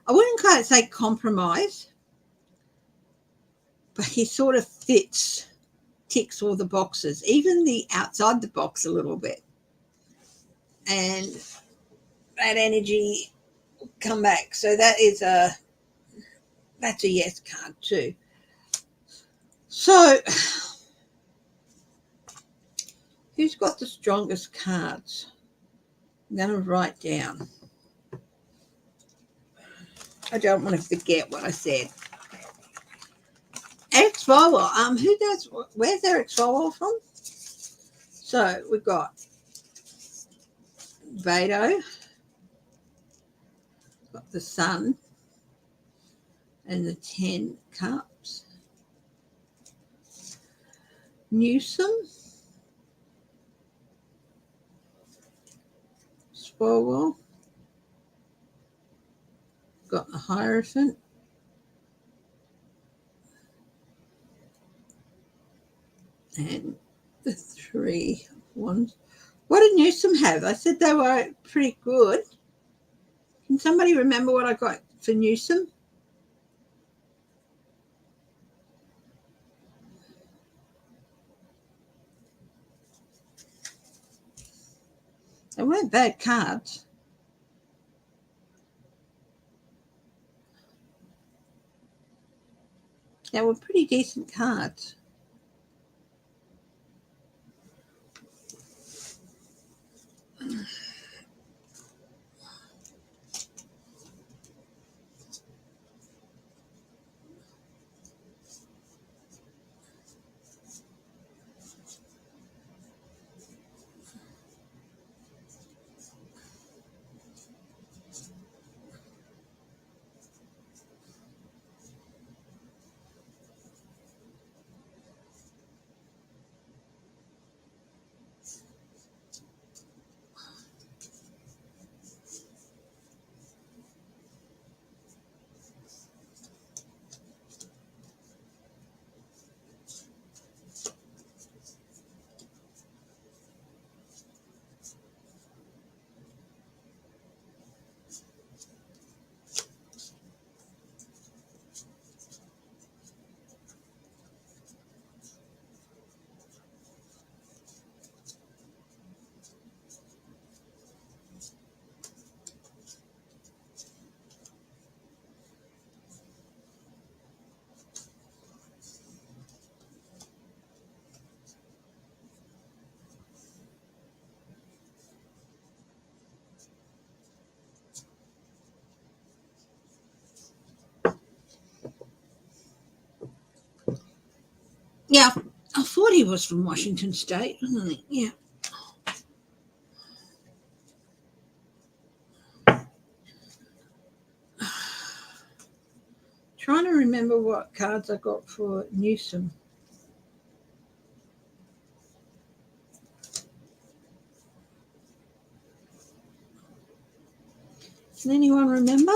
I wouldn't quite say compromise, but he sort of ticks all the boxes, even the outside the box a little bit. And that energy will come back. So that's a yes card too. So who's got the strongest cards? I'm going to write down. I don't want to forget what I said. Eric Swalwell. Where's Eric Swalwell from? So we've got Vado, got the Sun, and the 10 Cups. Newsom, Swalwell, got the Hierophant, and the 3 ones. What did Newsom have? I said they were pretty good. Can somebody remember what I got for Newsom? They weren't bad cards. They were pretty decent cards. Yeah, I thought he was from Washington State, wasn't he? Yeah. Trying to remember what cards I got for Newsom. Can anyone remember?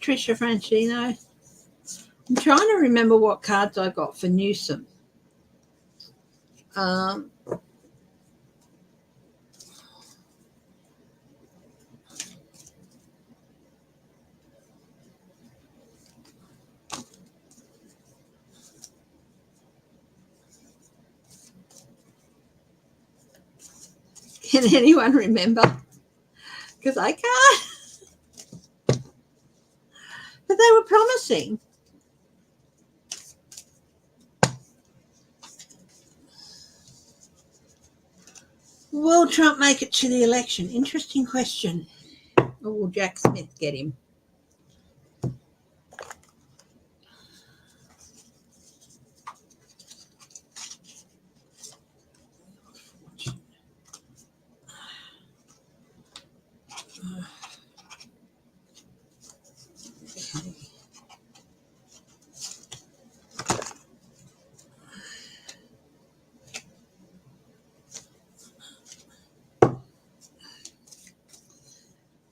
Tricia Franchino. I'm trying to remember what cards I got for Newsom. Can anyone remember? Because I can't. But they were promising. Will Trump make it to the election? Interesting question. Or will Jack Smith get him?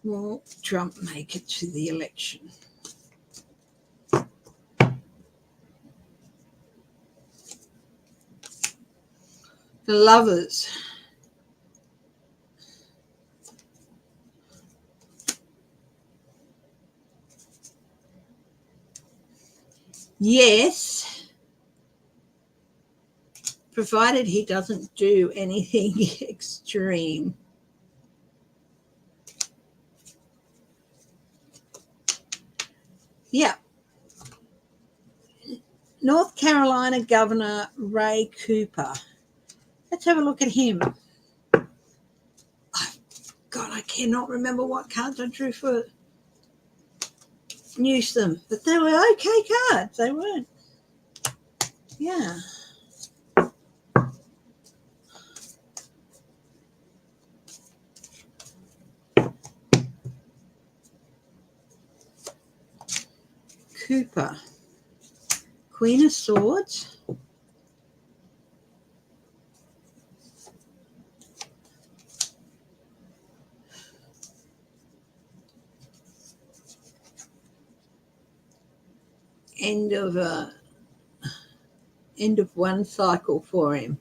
Will Trump make it to the election? The Lovers. Yes, provided he doesn't do anything extreme. Yeah. North Carolina Governor Ray Cooper. Let's have a look at him. God, I cannot remember what cards I drew for Newsom, but they were okay cards. They weren't. Yeah. Cooper. Queen of Swords. End of one cycle for him.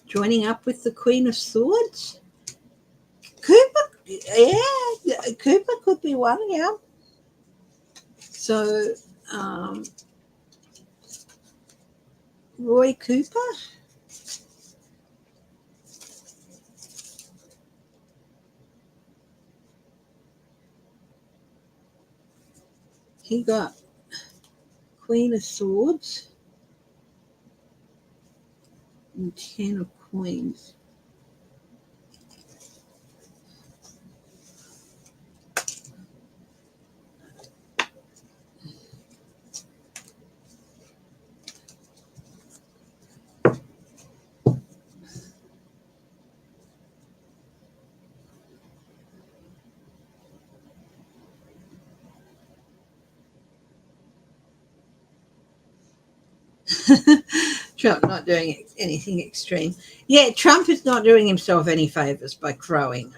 Joining up with the Queen of Swords. Cooper, yeah, Cooper could be one, yeah. So, Roy Cooper. He got Queen of Swords and 10 of Queens. Trump not doing anything extreme. Yeah, Trump is not doing himself any favors by crowing.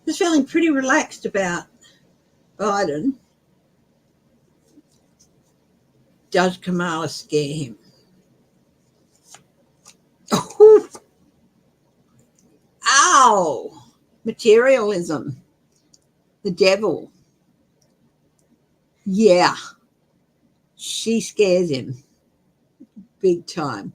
Just feeling pretty relaxed about Biden. Does Kmala scare him? Oh, ow! Materialism. The devil. Yeah. She scares him. Big time.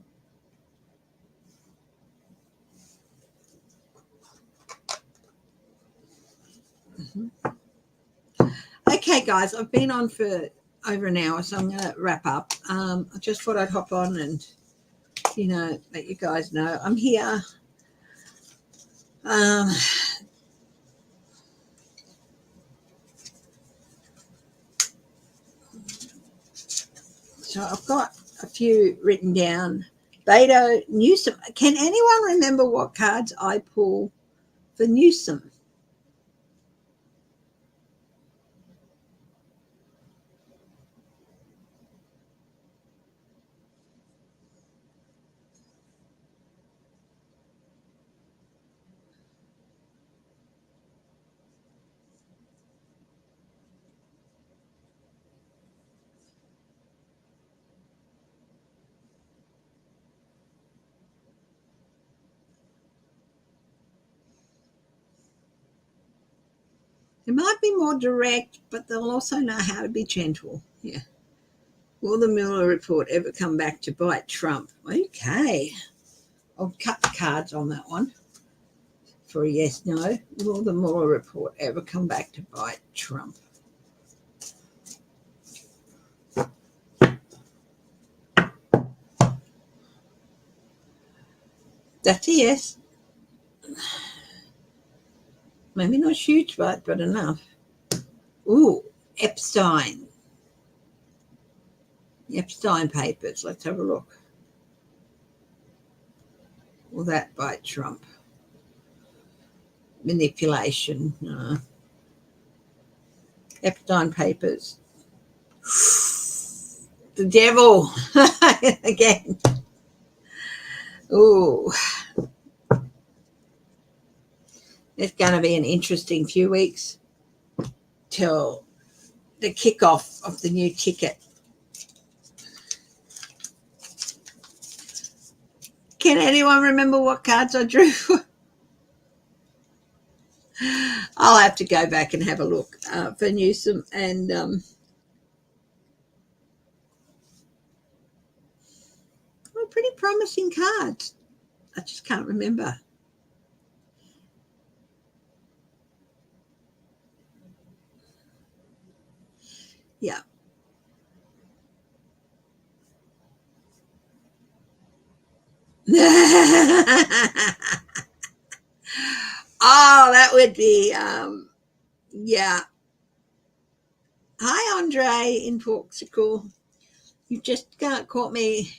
Okay, guys, I've been on for over an hour, so I'm going to wrap up. I just thought I'd hop on and, let you guys know I'm here. So I've got a few written down. Beto, Newsom. Can anyone remember what cards I pull for Newsom? They might be more direct, but they'll also know how to be gentle. Yeah. Will the Mueller report ever come back to bite Trump? Okay. I'll cut the cards on that one for a yes, no. Will the Mueller report ever come back to bite Trump? That's a yes. Maybe not huge bite, but enough. Ooh, Epstein. The Epstein papers. Let's have a look. Will that bite Trump? Manipulation. No. Epstein papers. The devil. Again. Ooh. It's going to be an interesting few weeks till the kickoff of the new ticket. Can anyone remember what cards I drew? I'll have to go back and have a look for Newsom and well, pretty promising cards. I just can't remember. Yeah. Oh, that would be yeah. Hi, Andre in Portugal. You just caught me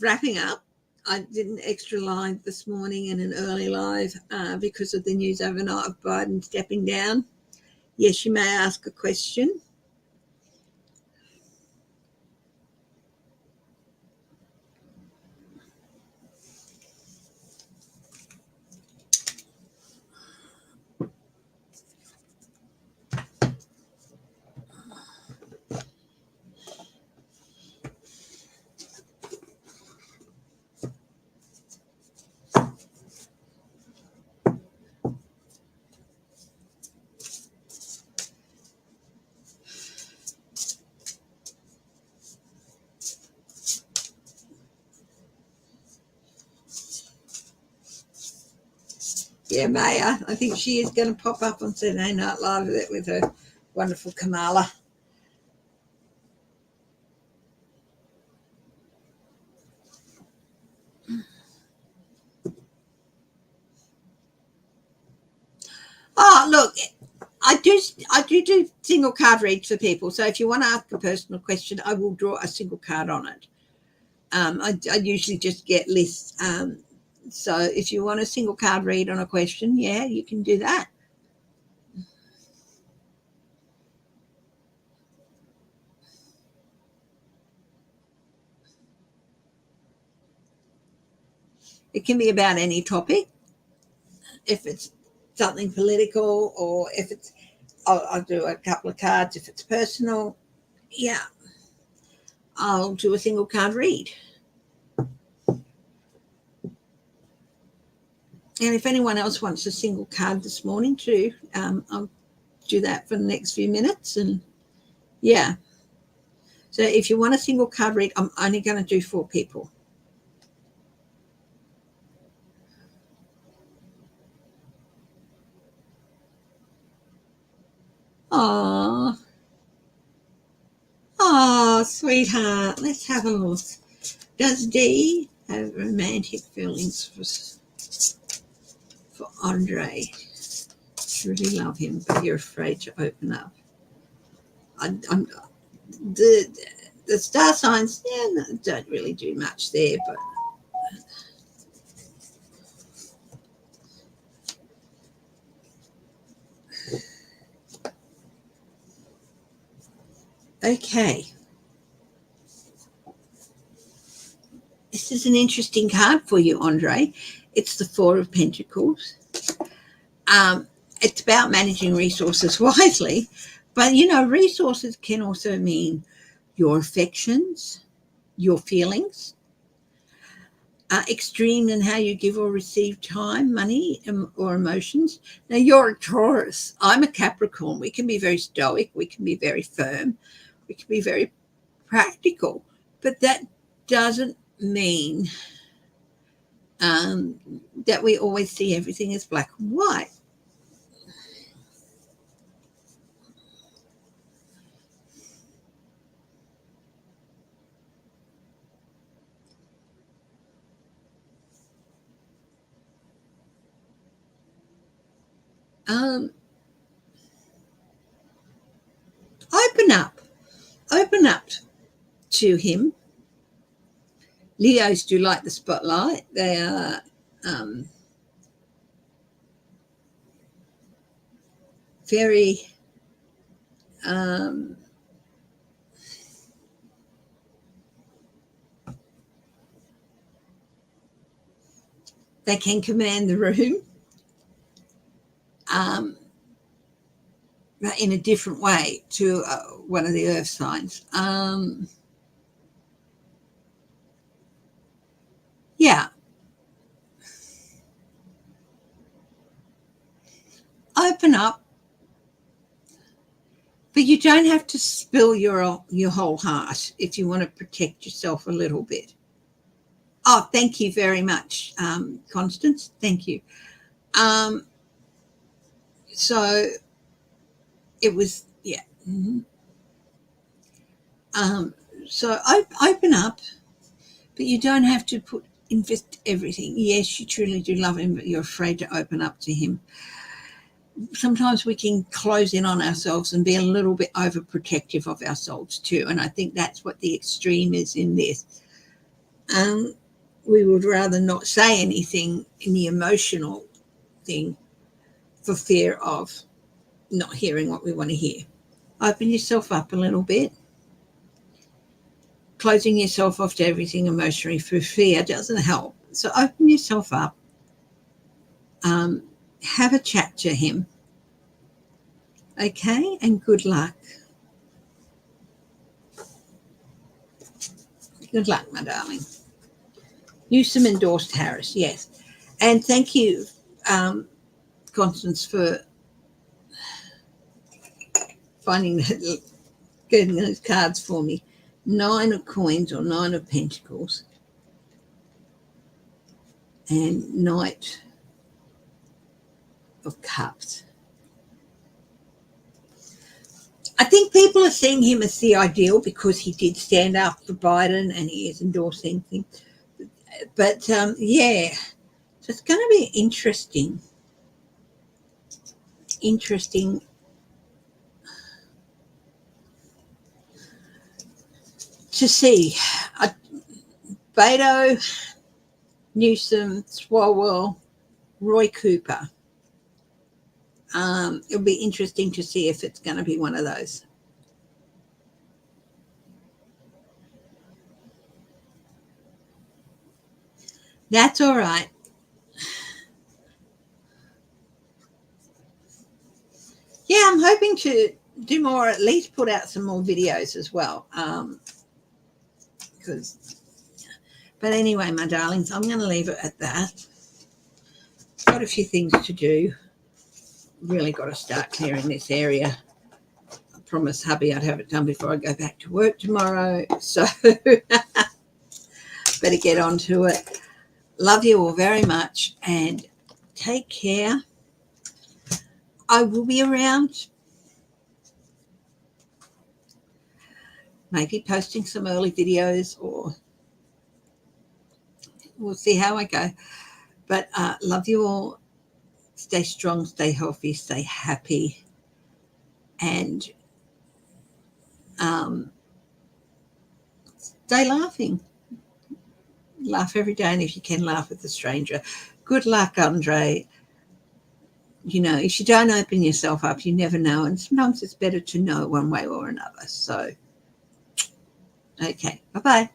wrapping up. I did an extra live this morning and an early live because of the news overnight of Biden stepping down. Yes, you may ask a question. Yeah, Maya. I think she is going to pop up on Saturday Night Live with her wonderful Kmala. Oh, look, I do single card reads for people. So if you want to ask a personal question, I will draw a single card on it. I usually just get lists. So if you want a single card read on a question, yeah, you can do that. It can be about any topic. If it's something political or if it's, I'll do a couple of cards. If it's personal, yeah, I'll do a single card read. And if anyone else wants a single card this morning too, I'll do that for the next few minutes. And yeah. So if you want a single card read, I'm only going to do 4 people. Oh, sweetheart. Let's have a look. Does Dee have romantic feelings for Andre? You really love him, but you're afraid to open up. The star signs, yeah, no, don't really do much there, but okay. This is an interesting card for you, Andre. It's the 4 of Pentacles. It's about managing resources wisely, but resources can also mean your affections, your feelings. extreme in how you give or receive time, money, or emotions. Now, you're a Taurus. I'm a Capricorn. We can be very stoic. We can be very firm. We can be very practical. But that doesn't mean that we always see everything as black and white. Open up to him. Leos do like the spotlight. They are very they can command the room in a different way to one of the earth signs. Yeah. Open up, but you don't have to spill your whole heart if you want to protect yourself a little bit. Oh, thank you very much, Constance. Thank you. So it was, yeah. Mm-hmm. So open up, but you don't have to invest everything. Yes, you truly do love him, but you're afraid to open up to him. Sometimes we can close in on ourselves and be a little bit overprotective of ourselves too. And I think that's what the extreme is in this. We would rather not say anything in the emotional thing for fear of not hearing what we want to hear. Open yourself up a little bit. Closing yourself off to everything emotionally for fear doesn't help. So open yourself up. Have a chat to him. Okay, and good luck. Good luck, my darling. Newsom endorsed Harris, yes. And thank you, Constance, for getting those cards for me. 9 of Coins or 9 of Pentacles and Knight of Cups. I think people are seeing him as the ideal because he did stand up for Biden and he is endorsing things. But, yeah, so it's going to be interesting to see. Beto, Newsom, Swalwell, Roy Cooper. It'll be interesting to see if it's going to be one of those. That's all right. Yeah, I'm hoping to do more, at least put out some more videos as well. But anyway, my darlings, I'm going to leave it at that. Got a few things to do. Really got to start clearing this area. I promised hubby I'd have it done before I go back to work tomorrow. So better get on to it. Love you all very much and take care. I will be around. Maybe posting some early videos, or we'll see how I go. But love you all. Stay strong, stay healthy, stay happy, and stay laughing. Laugh every day, and if you can, laugh with a stranger. Good luck, Andre. You know, if you don't open yourself up, you never know, and sometimes it's better to know one way or another. So, okay, bye-bye.